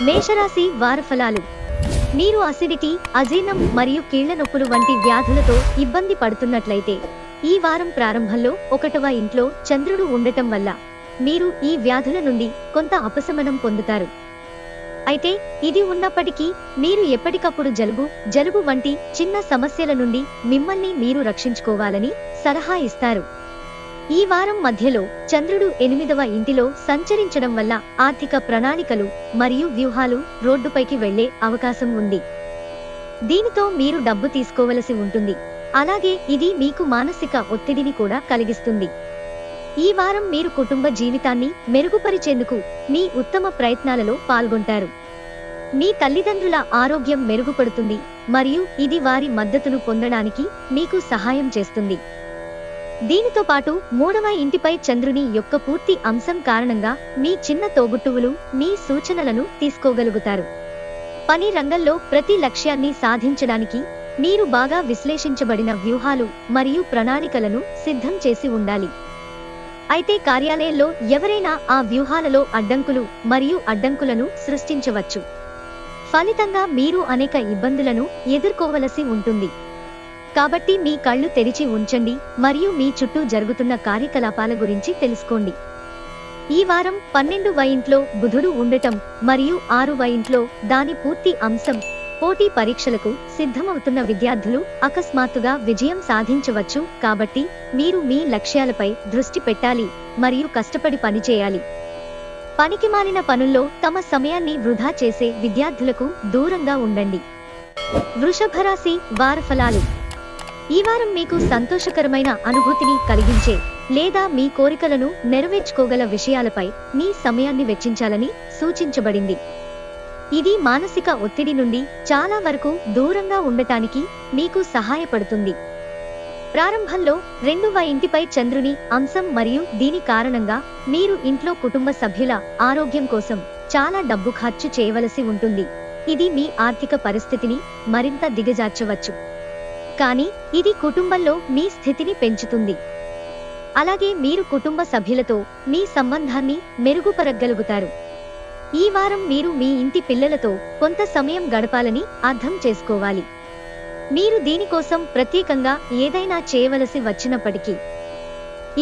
మేషరాశి వారఫలాలు. మీరు అసిడిటీ, అజీర్ణం మరియు కీళ్ల నొప్పులు వంటి వ్యాధులతో ఇబ్బంది పడుతున్నట్లయితే ఈ వారం ప్రారంభంలో 1వ ఇంట్లో చంద్రుడు ఉండటం వల్ల మీరు ఈ వ్యాధుల నుండి కొంత ఉపశమనం పొందుతారు. అయితే ఇది ఉన్నప్పటికీ మీరు ఎప్పటికప్పుడు జలుబు వంటి చిన్న సమస్యల నుండి మిమ్మల్ని మీరు రక్షించుకోవాలని సలహా ఇస్తారు. ఈ వారం మధ్యలో చంద్రుడు 8వ ఇంటిలో సంచరించడం వల్ల ఆర్థిక ప్రణాళికలు మరియు వ్యూహాలు రోడ్డుపైకి వెళ్లే అవకాశం ఉంది. దీనితో మీరు డబ్బు తీసుకోవలసి ఉంటుంది. అలాగే ఇది మీకు మానసిక ఒత్తిడిని కూడా కలిగిస్తుంది. ఈ వారం మీరు కుటుంబ జీవితాన్ని మెరుగుపరిచేందుకు మీ ఉత్తమ ప్రయత్నాలలో పాల్గొంటారు. మీ తల్లిదండ్రుల ఆరోగ్యం మెరుగుపడుతుంది మరియు ఇది వారి మద్దతును పొందడానికి మీకు సహాయం చేస్తుంది. దీనితో పాటు 3వ ఇంటిపై చంద్రుని యొక్క పూర్తి అంశం కారణంగా మీ చిన్న తోబుట్టువులు మీ సూచనలను తీసుకోగలుగుతారు. పని రంగంలో ప్రతి లక్ష్యాన్ని సాధించడానికి మీరు బాగా విశ్లేషించబడిన వ్యూహాలు మరియు ప్రణాళికలను సిద్ధం చేసి ఉండాలి. అయితే కార్యాలయంలో ఎవరైనా ఆ వ్యూహాలలో అడ్డంకులను సృష్టించవచ్చు. ఫలితంగా మీరు అనేక ఇబ్బందులను ఎదుర్కోవలసి ఉంటుంది. కాబట్టి మీ కళ్ళు తెరిచి ఉంచండి మరియు మీ చుట్టూ జరుగుతున్న కార్యకలాపాల గురించి తెలుసుకోండి. ఈ వారం 12వ ఇంట్లో బుధుడు ఉండటం మరియు 6వ ఇంట్లో దాని పూర్తి అంశం పోటీ పరీక్షలకు సిద్ధమవుతున్న విద్యార్థులు అకస్మాత్తుగా విజయం సాధించవచ్చు. కాబట్టి మీరు మీ లక్ష్యాలపై దృష్టి పెట్టాలి మరియు కష్టపడి పనిచేయాలి. పనికిమాలిన పనుల్లో తమ సమయాన్ని వృధా చేసే విద్యార్థులకు దూరంగా ఉండండి. వృషభ రాశి వారఫలాలు. ఈ వారం మీకు సంతోషకరమైన అనుభూతిని కలిగించే లేదా మీ కోరికలను నెరవేర్చుకోగల విషయాలపై మీ సమయాన్ని వెచ్చించాలని సూచించబడింది. ఇది మానసిక ఒత్తిడి నుండి చాలా వరకు దూరంగా ఉండటానికి మీకు సహాయపడుతుంది. ప్రారంభంలో 2వ ఇంటిపై చంద్రుని అంశం మరియు దీని కారణంగా మీరు ఇంట్లో కుటుంబ సభ్యుల ఆరోగ్యం కోసం చాలా డబ్బు ఖర్చు చేయవలసి ఉంటుంది. ఇది మీ ఆర్థిక పరిస్థితిని మరింత దిగజార్చవచ్చు. కానీ ఇది కుటుంబంలో మీ స్థితిని పెంచుతుంది. అలాగే మీరు కుటుంబ సభ్యులతో మీ సంబంధాన్ని మెరుగుపరగలుగుతారు. ఈ వారం మీరు మీ ఇంటి పిల్లలతో కొంత సమయం గడపాలని అర్థం చేసుకోవాలి. మీరు దీనికోసం ప్రత్యేకంగా ఏదైనా చేయవలసి వచ్చినప్పటికీ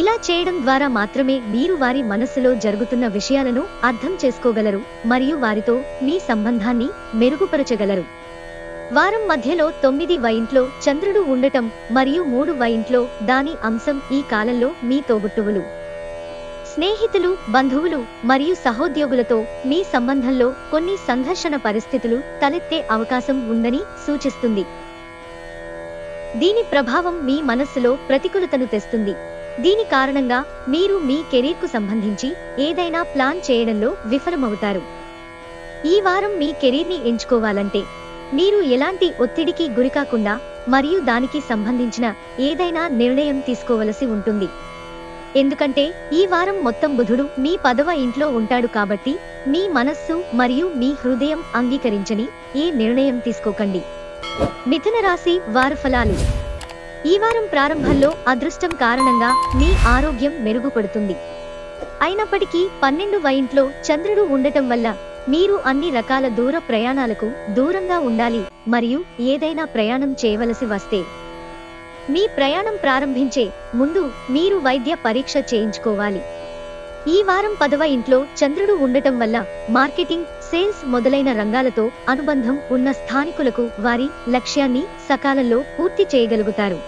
ఇలా చేయడం ద్వారా మాత్రమే మీరు వారి మనస్సులో జరుగుతున్న విషయాలను అర్థం చేసుకోగలరు మరియు వారితో మీ సంబంధాన్ని మెరుగుపరచగలరు. వారం మధ్యలో 9వ ఇంట్లో చంద్రుడు ఉండటం మరియు 3వ ఇంట్లో దాని అంశం ఈ కాలంలో మీ తోబుట్టువులు, స్నేహితులు, బంధువులు మరియు సహోద్యోగులతో మీ సంబంధంలో కొన్ని సంఘర్షణ పరిస్థితులు తలెత్తే అవకాశం ఉందని సూచిస్తుంది. దీని ప్రభావం మీ మనస్సులో ప్రతికూలతను తెస్తుంది. దీని కారణంగా మీరు మీ కెరీర్కు సంబంధించి ఏదైనా ప్లాన్ చేయడంలో విఫలమవుతారు. ఈ వారం మీ కెరీర్ని ఎంచుకోవాలంటే మీరు ఎలాంటి ఒత్తిడికి గురికాకుండా మరియు దానికి సంబంధించిన ఏదైనా నిర్ణయం తీసుకోవలసి ఉంటుంది. ఎందుకంటే ఈ వారం మొత్తం బుధుడు మీ 10వ ఇంట్లో ఉంటాడు. కాబట్టి మీ మనస్సు మరియు మీ హృదయం అంగీకరించని ఏ నిర్ణయం తీసుకోకండి. మిథున రాశి వారఫలాలు. ఈ వారం ప్రారంభంలో అదృష్టం కారణంగా మీ ఆరోగ్యం మెరుగుపడుతుంది. అయినప్పటికీ 12వ ఇంట్లో చంద్రుడు ఉండటం వల్ల మీరు అన్ని రకాల దూర ప్రయాణాలకు దూరంగా ఉండాలి మరియు ఏదైనా ప్రయాణం చేయవలసి వస్తే మీ ప్రయాణం ప్రారంభించే ముందు మీరు వైద్య పరీక్ష చేయించుకోవాలి. ఈ వారం 10వ ఇంట్లో చంద్రుడు ఉండటం వల్ల మార్కెటింగ్, సేల్స్ మొదలైన రంగాలతో అనుబంధం ఉన్న స్థానికులకు వారి లక్ష్యాన్ని సకాలంలో పూర్తి చేయగలుగుతారు.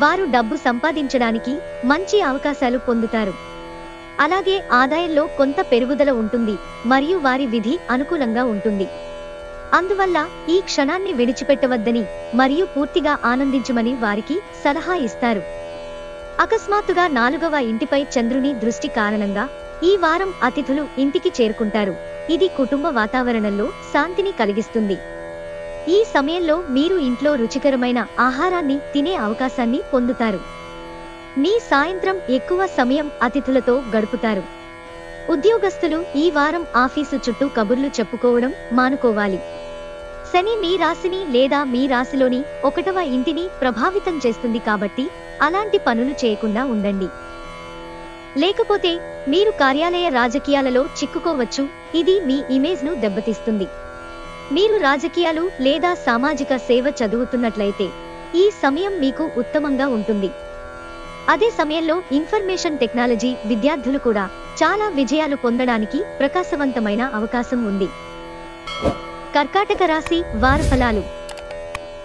వారు డబ్బు సంపాదించడానికి మంచి అవకాశాలు పొందుతారు. అలాగే ఆదాయంలో కొంత పెరుగుదల ఉంటుంది మరియు వారి విధి అనుకూలంగా ఉంటుంది. అందువల్ల ఈ క్షణాన్ని విడిచిపెట్టవద్దని మరియు పూర్తిగా ఆనందించమని వారికి సలహా ఇస్తారు. అకస్మాత్తుగా 4వ ఇంటిపై చంద్రుని దృష్టి కారణంగా ఈ వారం అతిథులు ఇంటికి చేరుకుంటారు. ఇది కుటుంబ వాతావరణంలో శాంతిని కలిగిస్తుంది. ఈ సమయంలో మీరు ఇంట్లో రుచికరమైన ఆహారాన్ని తినే అవకాశాన్ని పొందుతారు. మీ సాయంత్రం ఎక్కువ సమయం అతిథులతో గడుపుతారు. ఉద్యోగస్తులు ఈ వారం ఆఫీసు చుట్టూ కబుర్లు చెప్పుకోవడం మానుకోవాలి. శని మీ రాశిని లేదా మీ రాశిలోని 1వ ఇంటిని ప్రభావితం చేస్తుంది. కాబట్టి అలాంటి పనులు చేయకుండా ఉండండి. లేకపోతే మీరు కార్యాలయ రాజకీయాలలో చిక్కుకోవచ్చు. ఇది మీ ఇమేజ్ను దెబ్బతీస్తుంది. మీరు రాజకీయాలు లేదా సామాజిక సేవ చదువుతున్నట్లయితే ఈ సమయం మీకు ఉత్తమంగా ఉంటుంది. అదే సమయంలో ఇన్ఫర్మేషన్ టెక్నాలజీ విద్యార్థులు కూడా చాలా విజయాలు పొందడానికి ప్రకాశవంతమైన అవకాశం ఉంది. కర్కాటక రాశి వార ఫలాలు.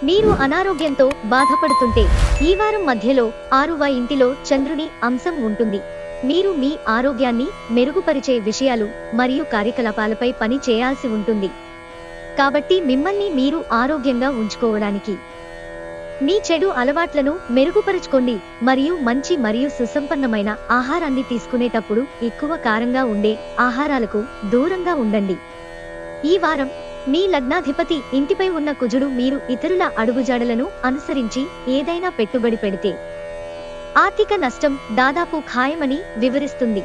మీరు అనారోగ్యంతో బాధపడుతుంటే ఈ వారం మధ్యలో 6వ ఇంటిలో చంద్రుని అంశం ఉంటుంది. మీరు మీ ఆరోగ్యాన్ని మెరుగుపరిచే విషయాలు మరియు కార్యకలాపాలపై పని చేయాల్సి ఉంటుంది. కాబట్టి మిమ్మల్ని మీరు ఆరోగ్యంగా ఉంచుకోవడానికి మీ చెడు అలవాట్లను మెరుగుపరుచుకోండి మరియు మంచి మరియు సుసంపన్నమైన ఆహారాన్ని తీసుకునేటప్పుడు ఎక్కువ కారంగా ఉండే ఆహారాలకు దూరంగా ఉండండి. ఈ వారం మీ లగ్నాధిపతి ఇంటిపై ఉన్న కుజుడు మీరు ఇతరుల అడుగుజాడలను అనుసరించి ఏదైనా పెట్టుబడి పెడితే ఆర్థిక నష్టం దాదాపు ఖాయమని వివరిస్తుంది.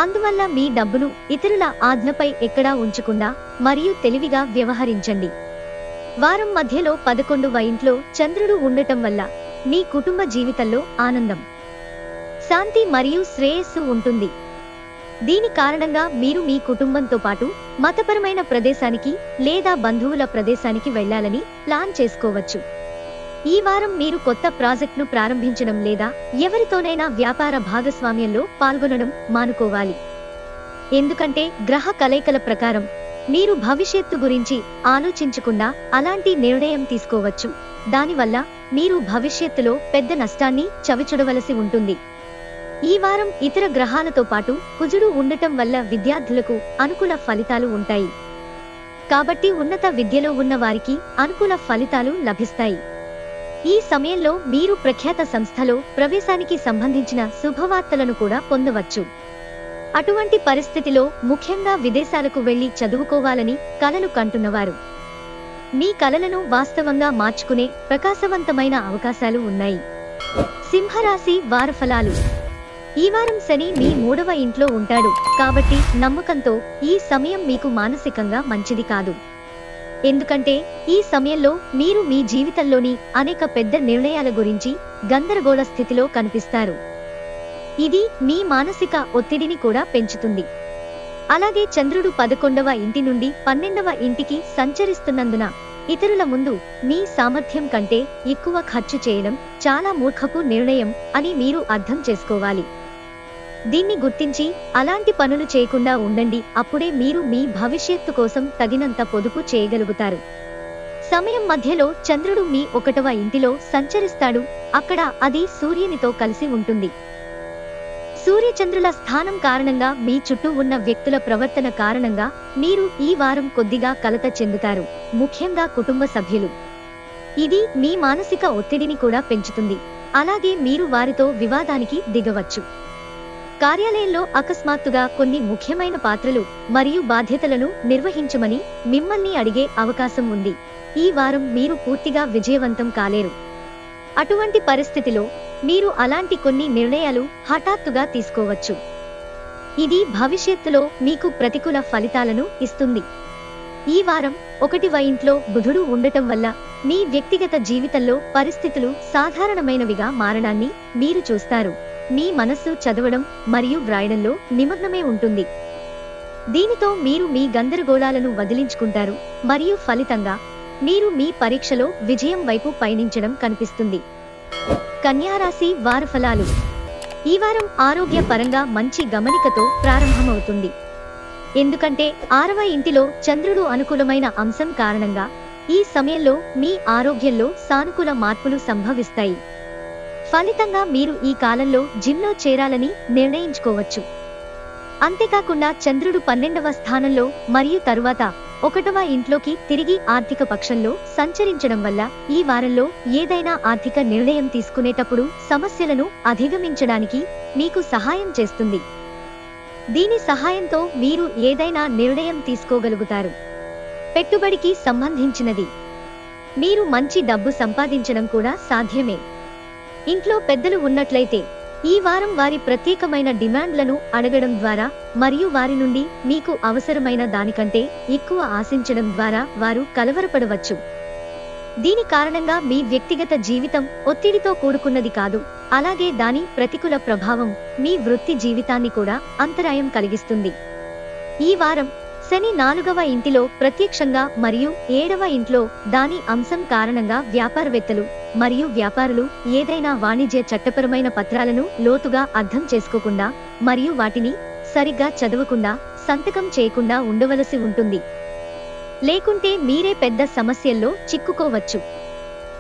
అందువల్ల మీ డబ్బును ఇతరుల ఆజ్ఞపై ఎక్కడా ఉంచకుండా మరియు తెలివిగా వ్యవహరించండి. వారం మధ్యలో 11వ ఇంట్లో చంద్రుడు ఉండటం వల్ల మీ కుటుంబ జీవితంలో ఆనందం, శాంతి మరియు శ్రేయస్సు ఉంటుంది. దీని కారణంగా మీరు మీ కుటుంబంతో పాటు మతపరమైన ప్రదేశానికి లేదా బంధువుల ప్రదేశానికి వెళ్లాలని ప్లాన్ చేసుకోవచ్చు. ఈ వారం మీరు కొత్త ప్రాజెక్టును ప్రారంభించడం లేదా ఎవరితోనైనా వ్యాపార భాగస్వామ్యంలో పాల్గొనడం మానుకోవాలి. ఎందుకంటే గ్రహ కలయికల ప్రకారం మీరు భవిష్యత్తు గురించి ఆలోచించకుండా అలాంటి నిర్ణయం తీసుకోవచ్చు. దానివల్ల మీరు భవిష్యత్తులో పెద్ద నష్టాన్ని చవిచూడవలసి ఉంటుంది. ఈ వారం ఇతర గ్రహాలతో పాటు కుజుడు ఉండటం వల్ల విద్యార్థులకు అనుకూల ఫలితాలు ఉంటాయి. కాబట్టి ఉన్నత విద్యలో ఉన్న వారికి అనుకూల ఫలితాలు లభిస్తాయి. ఈ సమయంలో మీరు ప్రఖ్యాత సంస్థలో ప్రవేశానికి సంబంధించిన శుభవార్తలను కూడా పొందవచ్చు. అటువంటి పరిస్థితిలో ముఖ్యంగా విదేశాలకు వెళ్లి చదువుకోవాలని కలలు కంటున్నవారు మీ కలలను వాస్తవంగా మార్చుకునే ప్రకాశవంతమైన అవకాశాలు ఉన్నాయి. సింహరాశి వార ఫలాలు. ఈ వారం శని మీ 3వ ఇంట్లో ఉంటాడు. కాబట్టి నమ్మకంతో ఈ సమయం మీకు మానసికంగా మంచిది కాదు. ఎందుకంటే ఈ సమయంలో మీరు మీ జీవితంలోని అనేక పెద్ద నిర్ణయాల గురించి గందరగోళ స్థితిలో కనిపిస్తారు. ఇది మీ మానసిక ఒత్తిడిని కూడా పెంచుతుంది. అలాగే చంద్రుడు 11వ ఇంటి నుండి 12వ ఇంటికి సంచరిస్తున్నందున ఇతరుల ముందు మీ సామర్థ్యం కంటే ఎక్కువ ఖర్చు చేయడం చాలా మూర్ఖపు నిర్ణయం అని మీరు అర్థం చేసుకోవాలి. దీన్ని గుర్తించి అలాంటి పనులు చేయకుండా ఉండండి. అప్పుడే మీరు మీ భవిష్యత్తు కోసం తగినంత పొదుపు చేయగలుగుతారు. సమయం మధ్యలో చంద్రుడు మీ 1వ ఇంటిలో సంచరిస్తాడు. అక్కడ అది సూర్యునితో కలిసి ఉంటుంది. సూర్యచంద్రుల స్థానం కారణంగా మీ చుట్టూ ఉన్న వ్యక్తుల ప్రవర్తన కారణంగా మీరు ఈ వారం కొద్దిగా కలత చెందుతారు, ముఖ్యంగా కుటుంబ సభ్యులు. ఇది మీ మానసిక ఒత్తిడిని కూడా పెంచుతుంది. అలాగే మీరు వారితో వివాదానికి దిగవచ్చు. కార్యాలయంలో అకస్మాత్తుగా కొన్ని ముఖ్యమైన పాత్రలు మరియు బాధ్యతలను నిర్వహించమని మిమ్మల్ని అడిగే అవకాశం ఉంది. ఈ వారం మీరు పూర్తిగా విజయవంతం కాలేరు. అటువంటి పరిస్థితిలో మీరు అలాంటి కొన్ని నిర్ణయాలు హఠాత్తుగా తీసుకోవచ్చు. ఇది భవిష్యత్తులో మీకు ప్రతికూల ఫలితాలను ఇస్తుంది. ఈ వారం 1వ ఇంట్లో బుధుడు ఉండటం వల్ల మీ వ్యక్తిగత జీవితంలో పరిస్థితులు సాధారణమైనవిగా మారడాన్ని మీరు చూస్తారు. మీ మనస్సు చదవడం మరియు వ్రాయడంలో నిమగ్నమే ఉంటుంది. దీనితో మీరు మీ గందరగోళాలను వదిలించుకుంటారు మరియు ఫలితంగా మీరు మీ పరీక్షలో విజయం వైపు పయనించడం కనిపిస్తుంది. కన్యారాశి వార ఫలాలు. ఈ వారం ఆరోగ్య పరంగా మంచి గమనికతో ప్రారంభమవుతుంది. ఎందుకంటే 6వ ఇంటిలో చంద్రుడు అనుకూలమైన అంశం కారణంగా ఈ సమయంలో మీ ఆరోగ్యంలో సానుకూల మార్పులు సంభవిస్తాయి. ఫలితంగా మీరు ఈ కాలంలో జిమ్లో చేరాలని నిర్ణయించుకోవచ్చు. అంతేకాకుండా చంద్రుడు 12వ స్థానంలో మరియు తరువాత 1వ ఇంట్లోకి తిరిగి ఆర్థిక పక్షంలో సంచరించడం వల్ల ఈ వారంలో ఏదైనా ఆర్థిక నిర్ణయం తీసుకునేటప్పుడు సమస్యలను అధిగమించడానికి మీకు సహాయం చేస్తుంది. దీని సహాయంతో మీరు ఏదైనా నిర్ణయం తీసుకోగలుగుతారు. పెట్టుబడికి సంబంధించినది. మీరు మంచి డబ్బు సంపాదించడం కూడా సాధ్యమే. ఇంట్లో పెద్దలు ఉన్నట్లయితే ఈ వారం వారి ప్రత్యేకమైన డిమాండ్లను అడగడం ద్వారా మరియు వారి నుండి మీకు అవసరమైన దానికంటే ఎక్కువ ఆశించడం ద్వారా వారు కలవరపడవచ్చు. దీని కారణంగా మీ వ్యక్తిగత జీవితం ఒత్తిడితో కూడుకున్నది కాదు, అలాగే దాని ప్రతికూల ప్రభావం మీ వృత్తి జీవితాన్ని కూడా అంతరాయం కలిగిస్తుంది. ఈ వారం శని 4వ ఇంటిలో ప్రత్యక్షంగా మరియు 7వ ఇంట్లో దాని అంశం కారణంగా వ్యాపారవేత్తలు మరియు వ్యాపారులు ఏదైనా వాణిజ్య చట్టపరమైన పత్రాలను లోతుగా అర్థం చేసుకోకుండా మరియు వాటిని సరిగ్గా చదవకుండా సంతకం చేయకుండా ఉండవలసి ఉంటుంది. లేకుంటే మీరే పెద్ద సమస్యల్లో చిక్కుకోవచ్చు.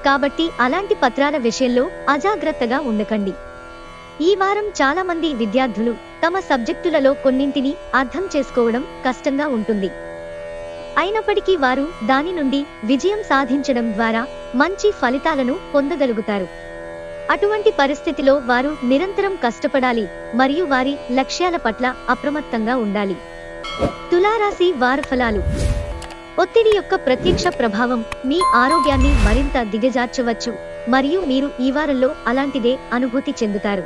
కాబట్టి అలాంటి పత్రాల విషయంలో అజాగ్రత్తగా ఉండకండి. ఈ వారం చాలా మంది విద్యార్థులు తమ సబ్జెక్టులలో కొన్నింటిని అర్థం చేసుకోవడం కష్టంగా ఉంటుంది. అయినప్పటికీ వారు దాని నుండి విజయం సాధించడం ద్వారా మంచి ఫలితాలను పొందగలుగుతారు. అటువంటి పరిస్థితిలో వారు నిరంతరం కష్టపడాలి మరియు వారి లక్ష్యాల పట్ల అప్రమత్తంగా ఉండాలి. తులారాశి వార ఫలాలు. ఒత్తిడి యొక్క ప్రత్యక్ష ప్రభావం మీ ఆరోగ్యాన్ని మరింత దిగజార్చవచ్చు మరియు మీరు ఈ వారంలో అలాంటిదే అనుభూతి చెందుతారు.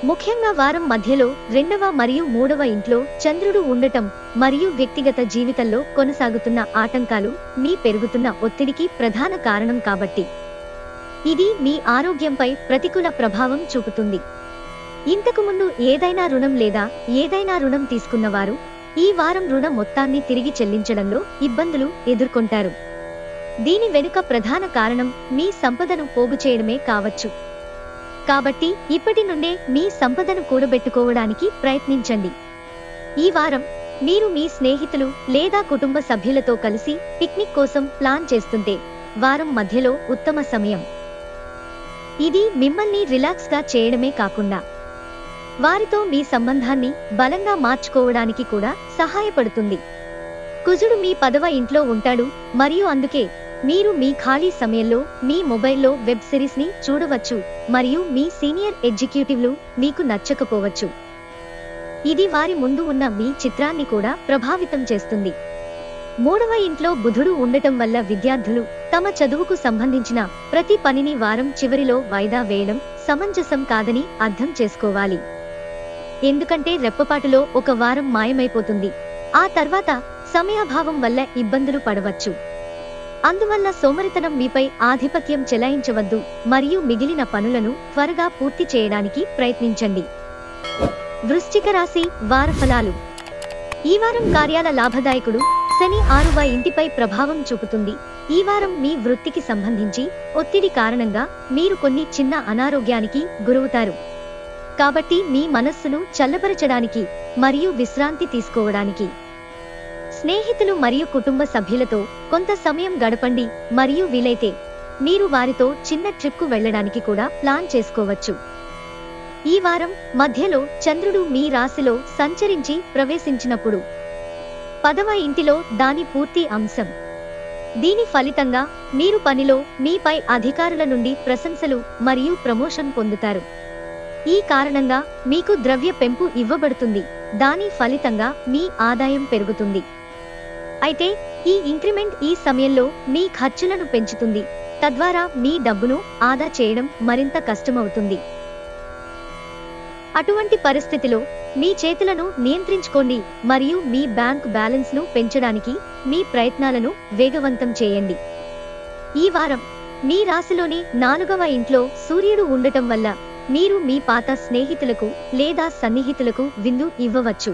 ముఖ్యంగా వారం మధ్యలో 2వ మరియు 3వ ఇంట్లో చంద్రుడు ఉండటం మరియు వ్యక్తిగత జీవితంలో కొనసాగుతున్న ఆటంకాలు మీ పెరుగుతున్న ఒత్తిడికి ప్రధాన కారణం కాబట్టి ఇది మీ ఆరోగ్యంపై ప్రతికూల ప్రభావం చూపుతుంది. ఇంతకుముందు ఏదైనా రుణం లేదా ఏదైనా రుణం తీసుకున్నవారు ఈ వారం రుణ మొత్తాన్ని తిరిగి చెల్లించడంలో ఇబ్బందులు ఎదుర్కొంటారు. దీని వెనుక ప్రధాన కారణం మీ సంపదను పోగు చేయడమే కావచ్చు. కాబట్టి ఇప్పటి నుండే మీ సంపదను కూడబెట్టుకోవడానికి ప్రయత్నించండి. ఈ వారం మీరు మీ స్నేహితులు లేదా కుటుంబ సభ్యులతో కలిసి పిక్నిక్ కోసం ప్లాన్ చేస్తుంటే వారం మధ్యలో ఉత్తమ సమయం. ఇది మిమ్మల్ని రిలాక్స్గా చేయడమే కాకుండా వారితో మీ సంబంధాన్ని బలంగా మార్చుకోవడానికి కూడా సహాయపడుతుంది. కుజుడు మీ 10వ ఇంట్లో ఉంటాడు మరియు అందుకే మీరు మీ ఖాళీ సమయంలో మీ మొబైల్లో వెబ్ సిరీస్ ని చూడవచ్చు మరియు మీ సీనియర్ ఎగ్జిక్యూటివ్లు మీకు నచ్చకపోవచ్చు. ఇది వారి ముందు ఉన్న మీ చిత్రాన్ని కూడా ప్రభావితం చేస్తుంది. 3వ ఇంట్లో బుధుడు ఉండటం వల్ల విద్యార్థులు తమ చదువుకు సంబంధించిన ప్రతి పనిని వారం చివరిలో వాయిదా వేయడం సమంజసం కాదని అర్థం చేసుకోవాలి. ఎందుకంటే రెప్పపాటులో ఒక వారం మాయమైపోతుంది. ఆ తర్వాత సమయాభావం వల్ల ఇబ్బందులు పడవచ్చు. అందువల్ల సోమరితనం మీపై ఆధిపత్యం చెలాయించవద్దు మరియు మిగిలిన పనులను త్వరగా పూర్తి చేయడానికి ప్రయత్నించండి. వృశ్చిక రాశి వార ఫలాలు. ఈ వారం కార్యాల లాభదాయకుడు శని 6వ ఇంటిపై ప్రభావం చూపుతుంది. ఈ వారం మీ వృత్తికి సంబంధించి ఒత్తిడి కారణంగా మీరు కొన్ని చిన్న అనారోగ్యానికి గురవుతారు. కాబట్టి మీ మనస్సును చల్లబరచడానికి మరియు విశ్రాంతి తీసుకోవడానికి స్నేహితులు మరియు కుటుంబ సభ్యులతో కొంత సమయం గడపండి మరియు వీలైతే మీరు వారితో చిన్న ట్రిప్కు వెళ్లడానికి కూడా ప్లాన్ చేసుకోవచ్చు. ఈ వారం మధ్యలో చంద్రుడు మీ రాశిలో సంచరించి ప్రవేశించినప్పుడు 10వ ఇంటిలో దాని పూర్తి అంశం. దీని ఫలితంగా మీరు పనిలో మీపై అధికారుల నుండి ప్రశంసలు మరియు ప్రమోషన్ పొందుతారు. ఈ కారణంగా మీకు ద్రవ్య పెంపు ఇవ్వబడుతుంది. దాని ఫలితంగా మీ ఆదాయం పెరుగుతుంది. అయితే ఈ ఇంక్రిమెంట్ ఈ సమయంలో మీ ఖర్చులను పెంచుతుంది, తద్వారా మీ డబ్బును ఆదా చేయడం మరింత కష్టమవుతుంది. అటువంటి పరిస్థితిలో మీ చేతులను నియంత్రించుకోండి మరియు మీ బ్యాంక్ బ్యాలెన్స్ ను పెంచడానికి మీ ప్రయత్నాలను వేగవంతం చేయండి. ఈ వారం మీ రాశిలోని 4వ ఇంట్లో సూర్యుడు ఉండటం వల్ల మీరు మీ పాత స్నేహితులకు లేదా సన్నిహితులకు విందు ఇవ్వవచ్చు.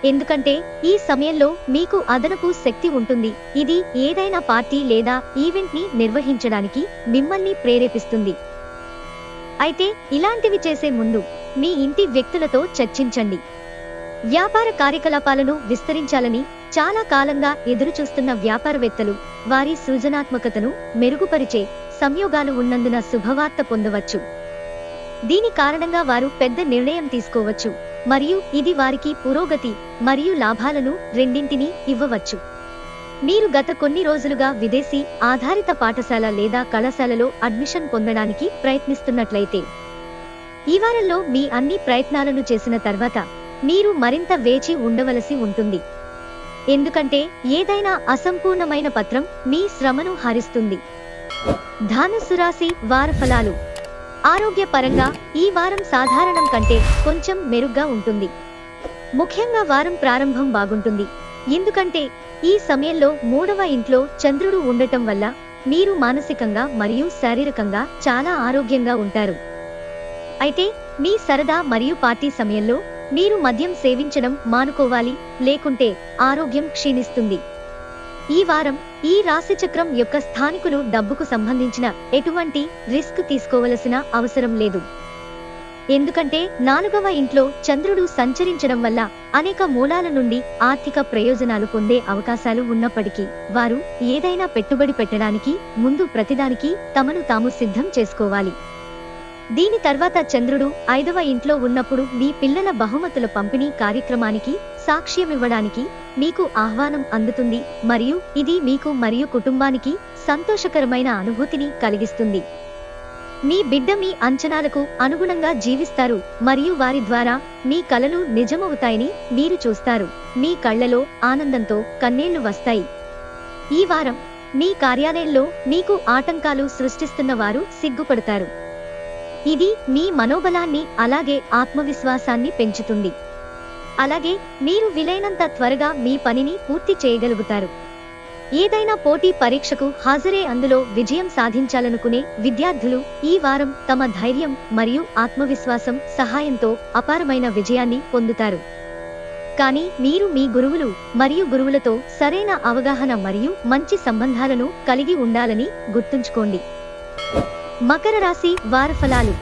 ఎందుకంటే ఈ సమయంలో మీకు అదనపు శక్తి ఉంటుంది. ఇది ఏదైనా పార్టీ లేదా ఈవెంట్ ని నిర్వహించడానికి మిమ్మల్ని ప్రేరేపిస్తుంది. అయితే ఇలాంటివి చేసే ముందు మీ ఇంటి వ్యక్తులతో చర్చించండి. వ్యాపార కార్యకలాపాలను విస్తరించాలని చాలా కాలంగా ఎదురుచూస్తున్న వ్యాపారవేత్తలు వారి సృజనాత్మకతను మెరుగుపరిచే సంయోగాలు ఉన్నందున శుభవార్త పొందవచ్చు. దీని కారణంగా వారు పెద్ద నిర్ణయం తీసుకోవచ్చు మరియు ఇది వారికి పురోగతి మరియు లాభాలను రెండింటినీ ఇవ్వవచ్చు. మీరు గత కొన్ని రోజులుగా విదేశీ ఆధారిత పాఠశాల లేదా కళాశాలలో అడ్మిషన్ పొందడానికి ప్రయత్నిస్తున్నట్లయితే ఈ వారంలో మీ అన్ని ప్రయత్నాలను చేసిన తర్వాత మీరు మరింత వేచి ఉండవలసి ఉంటుంది. ఎందుకంటే ఏదైనా అసంపూర్ణమైన పత్రం మీ శ్రమను హరిస్తుంది. ధనుస్సు రాశి వార ఫలాలు. ఆరోగ్యపరంగా ఈ వారం సాధారణం కంటే కొంచెం మెరుగ్గా ఉంటుంది. ముఖ్యంగా వారం ప్రారంభం బాగుంటుంది, ఎందుకంటే ఈ సమయంలో 3వ ఇంట్లో చంద్రుడు ఉండటం వల్ల మీరు మానసికంగా మరియు శారీరకంగా చాలా ఆరోగ్యంగా ఉంటారు. అయితే మీ సరదా మరియు పార్టీ సమయంలో మీరు మద్యం సేవించడం మానుకోవాలి, లేకుంటే ఆరోగ్యం క్షీణిస్తుంది. ఈ వారం ఈ రాశిచక్రం యొక్క స్థానికులు డబ్బుకు సంబంధించిన ఎటువంటి రిస్క్ తీసుకోవలసిన అవసరం లేదు. ఎందుకంటే 4వ ఇంట్లో చంద్రుడు సంచరించడం వల్ల అనేక మూలాల నుండి ఆర్థిక ప్రయోజనాలు పొందే అవకాశాలు ఉన్నప్పటికీ వారు ఏదైనా పెట్టుబడి పెట్టడానికి ముందు ప్రతిదానికి తమను తాము సిద్ధం చేసుకోవాలి. దీని తర్వాత చంద్రుడు 5వ ఇంట్లో ఉన్నప్పుడు మీ పిల్లల బహుమతుల పంపిణీ కార్యక్రమానికి సాక్ష్యమివ్వడానికి మీకు ఆహ్వానం అందుతుంది మరియు ఇది మీకు మరియు కుటుంబానికి సంతోషకరమైన అనుభూతిని కలిగిస్తుంది. మీ బిడ్డ మీ అంచనాలకు అనుగుణంగా జీవిస్తారు మరియు వారి ద్వారా మీ కలలు నిజమవుతాయని మీరు చూస్తారు. మీ కళ్లలో ఆనందంతో కన్నీళ్లు వస్తాయి. ఈ వారం మీ కార్యాలయంలో మీకు ఆటంకాలు సృష్టిస్తున్న వారు సిగ్గుపడతారు. ఇది మీ మనోబలాన్ని అలాగే ఆత్మవిశ్వాసాన్ని పెంచుతుంది. అలాగే మీరు వీలైనంత త్వరగా మీ పనిని పూర్తి చేయగలుగుతారు. ఏదైనా పోటీ పరీక్షకు హాజరై అందులో విజయం సాధించాలనుకునే విద్యార్థులు ఈ వారం తమ ధైర్యం మరియు ఆత్మవిశ్వాసం సహాయంతో అపారమైన విజయాన్ని పొందుతారు. కానీ మీరు మీ గురువులు మరియు గురువులతో సరైన అవగాహన మరియు మంచి సంబంధాలను కలిగి ఉండాలని గుర్తుంచుకోండి. మకర రాశి వార ఫలాలు.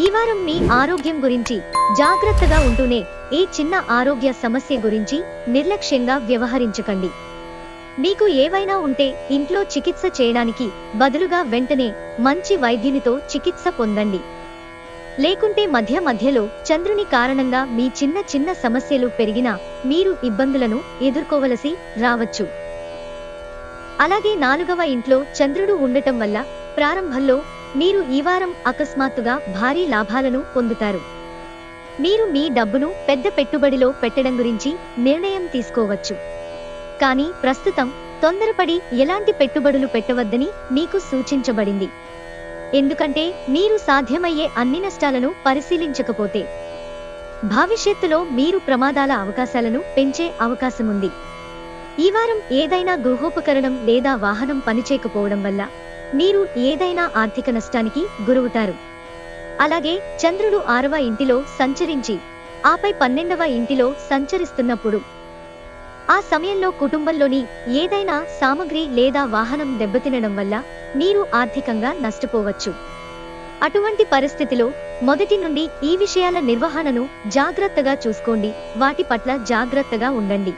ఈ వారం మీ ఆరోగ్యం గురించి జాగ్రత్తగా ఉంటూనే ఏ చిన్న ఆరోగ్య సమస్య గురించి నిర్లక్ష్యంగా వ్యవహరించకండి. మీకు ఏవైనా ఉంటే ఇంట్లో చికిత్స చేయడానికి బదులుగా వెంటనే మంచి వైద్యునితో చికిత్స పొందండి. లేకుంటే మధ్యలో చంద్రుని కారణంగా మీ చిన్న సమస్యలు పెరిగినా మీరు ఇబ్బందులను ఎదుర్కోవలసి రావచ్చు. అలాగే 4వ ఇంట్లో చంద్రుడు ఉండటం వల్ల ప్రారంభంలో మీరు ఈ వారం అకస్మాత్తుగా భారీ లాభాలను పొందుతారు. మీరు మీ డబ్బును పెద్ద పెట్టుబడిలో పెట్టడం గురించి నిర్ణయం తీసుకోవచ్చు. కానీ ప్రస్తుతం తొందరపడి ఎలాంటి పెట్టుబడులు పెట్టవద్దని మీకు సూచించబడింది. ఎందుకంటే మీరు సాధ్యమయ్యే అన్ని నష్టాలను పరిశీలించకపోతే భవిష్యత్తులో మీరు ప్రమాదాల అవకాశాలను పెంచే అవకాశముంది. ఈ వారం ఏదైనా గృహోపకరణం లేదా వాహనం పనిచేయకపోవడం వల్ల మీరు ఏదైనా ఆర్థిక నష్టానికి గురవుతారు. అలాగే చంద్రుడు 6వ ఇంటిలో సంచరించి ఆపై 12వ ఇంటిలో సంచరిస్తున్నప్పుడు ఆ సమయంలో కుటుంబంలోని ఏదైనా సామగ్రి లేదా వాహనం దెబ్బతినడం వల్ల మీరు ఆర్థికంగా నష్టపోవచ్చు. అటువంటి పరిస్థితిలో మొదటి నుండి ఈ విషయాల నిర్వహణను జాగ్రత్తగా చూసుకోండి. వాటి పట్ల జాగ్రత్తగా ఉండండి.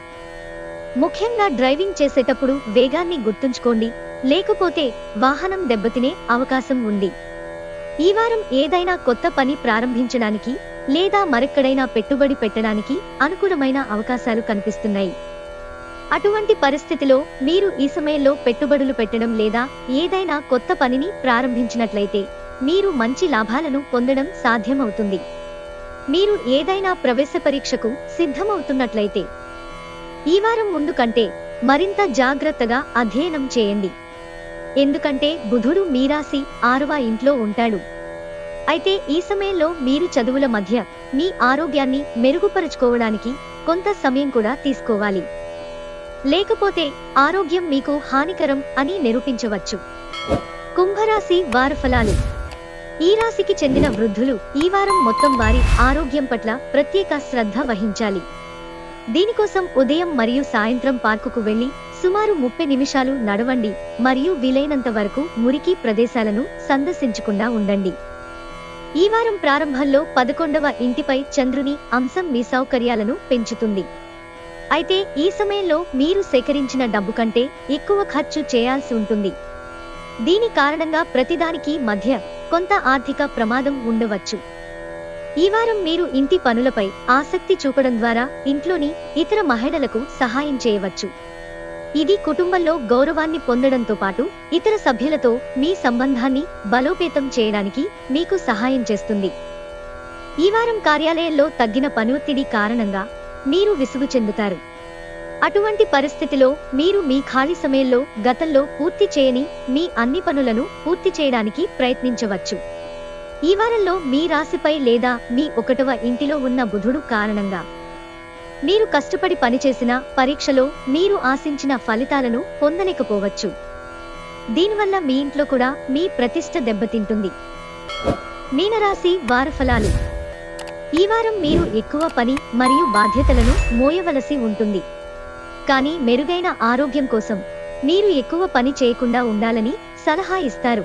ముఖ్యంగా డ్రైవింగ్ చేసేటప్పుడు వేగాన్ని గుర్తుంచుకోండి, లేకపోతే వాహనం దెబ్బతినే అవకాశం ఉంది. ఈ వారం ఏదైనా కొత్త పని ప్రారంభించడానికి లేదా మరెక్కడైనా పెట్టుబడి పెట్టడానికి అనుకూలమైన అవకాశాలు కనిపిస్తున్నాయి. అటువంటి పరిస్థితిలో మీరు ఈ సమయంలో పెట్టుబడులు పెట్టడం లేదా ఏదైనా కొత్త పనిని ప్రారంభించినట్లయితే మీరు మంచి లాభాలను పొందడం సాధ్యమవుతుంది. మీరు ఏదైనా ప్రవేశ పరీక్షకు సిద్ధమవుతున్నట్లయితే ఈ వారం ముందు కంటే మరింత జాగ్రత్తగా అధ్యయనం చేయండి. ఎందుకంటే బుధుడు మీ రాశి 6వ ఇంట్లో ఉంటాడు. అయితే ఈ సమయంలో మీరు చదువుల మధ్య మీ ఆరోగ్యాన్ని మెరుగుపరుచుకోవడానికి కొంత సమయం కూడా తీసుకోవాలి. లేకపోతే ఆరోగ్యం మీకు హానికరం అని నిరూపించవచ్చు. కుంభరాశి వార ఫలాలు. ఈ రాశికి చెందిన వృద్ధులు ఈ వారం మొత్తం వారి ఆరోగ్యం పట్ల ప్రత్యేక శ్రద్ధ వహించాలి. దీనికోసం ఉదయం మరియు సాయంత్రం పార్కుకు వెళ్లి సుమారు 30 నిమిషాలు నడవండి మరియు వీలైనంత వరకు మురికి ప్రదేశాలను సందర్శించకుండా ఉండండి. ఈ వారం ప్రారంభంలో 11వ ఇంటిపై చంద్రుని అంశం మీ సౌకర్యాలను పెంచుతుంది. అయితే ఈ సమయంలో మీరు సేకరించిన డబ్బు కంటే ఎక్కువ ఖర్చు చేయాల్సి ఉంటుంది. దీని కారణంగా ప్రతిదానికి మధ్య కొంత ఆర్థిక ప్రమాదం ఉండవచ్చు. ఈ వారం మీరు ఇంటి పనులపై ఆసక్తి చూపడం ద్వారా ఇంట్లోని ఇతర మహిళలకు సహాయం చేయవచ్చు. ఇది కుటుంబంలో గౌరవాన్ని పొందడంతో పాటు ఇతర సభ్యులతో మీ సంబంధాన్ని బలోపేతం చేయడానికి మీకు సహాయం చేస్తుంది. ఈ వారం కార్యాలయంలో తగ్గిన పనిఒత్తిడి కారణంగా మీరు విసుగు చెందుతారు. అటువంటి పరిస్థితిలో మీరు మీ ఖాళీ సమయంలో గతంలో పూర్తి చేయని మీ అన్ని పనులను పూర్తి చేయడానికి ప్రయత్నించవచ్చు. ఈ వారంలో మీ రాశిపై లేదా మీ 1వ ఇంటిలో ఉన్న బుధుడు కారణంగా మీరు కష్టపడి పనిచేసిన పరీక్షలో మీరు ఆశించిన ఫలితాలను పొందలేకపోవచ్చు. దీనివల్ల మీ ఇంట్లో కూడా మీ ప్రతిష్ట దెబ్బతింటుంది. మీనరాశి వార ఫలాలు. ఈ వారం మీరు ఎక్కువ పని మరియు బాధ్యతలను మోయవలసి ఉంటుంది. కానీ మెరుగైన ఆరోగ్యం కోసం మీరు ఎక్కువ పని చేయకుండా ఉండాలని సలహా ఇస్తారు.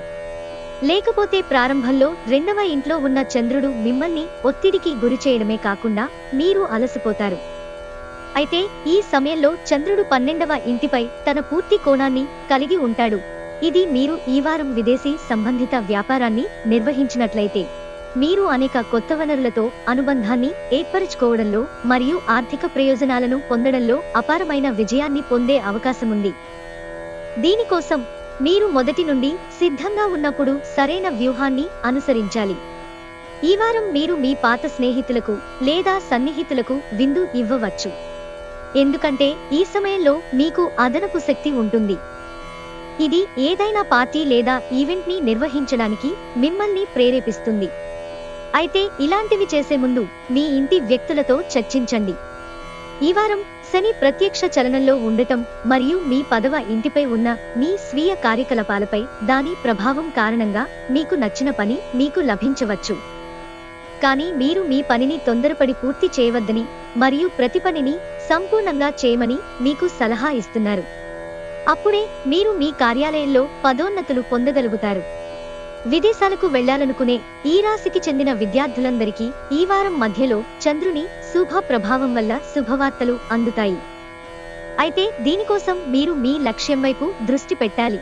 లేకపోతే ప్రారంభంలో 2వ ఇంట్లో ఉన్న చంద్రుడు మిమ్మల్ని ఒత్తిడికి గురిచేయడమే కాకుండా మీరు అలసిపోతారు. అయితే ఈ సమయంలో చంద్రుడు 12వ ఇంటిపై తన పూర్తి కోణాన్ని కలిగి ఉంటాడు. ఇది మీరు ఈ వారం విదేశీ సంబంధిత వ్యాపారాన్ని నిర్వహించినట్లయితే మీరు అనేక కొత్త వనరులతో అనుబంధాన్ని ఏర్పరచుకోవడంలో మరియు ఆర్థిక ప్రయోజనాలను పొందడంలో అపారమైన విజయాన్ని పొందే అవకాశముంది. దీనికోసం మీరు మొదటి నుండి సిద్ధంగా ఉన్నప్పుడు సరైన వ్యూహాన్ని అనుసరించాలి. ఈ వారం మీరు మీ పాత స్నేహితులకు లేదా సన్నిహితులకు విందు ఇవ్వవచ్చు, ఎందుకంటే ఈ సమయంలో మీకు అదనపు శక్తి ఉంటుంది. ఇది ఏదైనా పార్టీ లేదా ఈవెంట్ని నిర్వహించడానికి మిమ్మల్ని ప్రేరేపిస్తుంది. అయితే ఇలాంటివి చేసే ముందు మీ ఇంటి వ్యక్తులతో చర్చించండి. ఈ వారం శని ప్రత్యక్ష చలనంలో ఉండటం మరియు మీ 10వ ఇంటిపై ఉన్న మీ స్వీయ కార్యకలాపాలపై దాని ప్రభావం కారణంగా మీకు నచ్చిన పని మీకు లభించవచ్చు. కానీ మీరు మీ పనిని తొందరపడి పూర్తి చేయవద్దని మరియు ప్రతి పనిని సంపూర్ణంగా చేయమని మీకు సలహా ఇస్తున్నారు. అప్పుడే మీరు మీ కార్యాలయంలో పదోన్నతులు పొందగలుగుతారు. విదేశాలకు వెళ్లాలనుకునే ఈ రాశికి చెందిన విద్యార్థులందరికీ ఈ వారం మధ్యలో చంద్రుని శుభ ప్రభావం వల్ల శుభవార్తలు అందుతాయి. అయితే దీనికోసం మీరు మీ లక్ష్యం వైపు దృష్టి పెట్టాలి.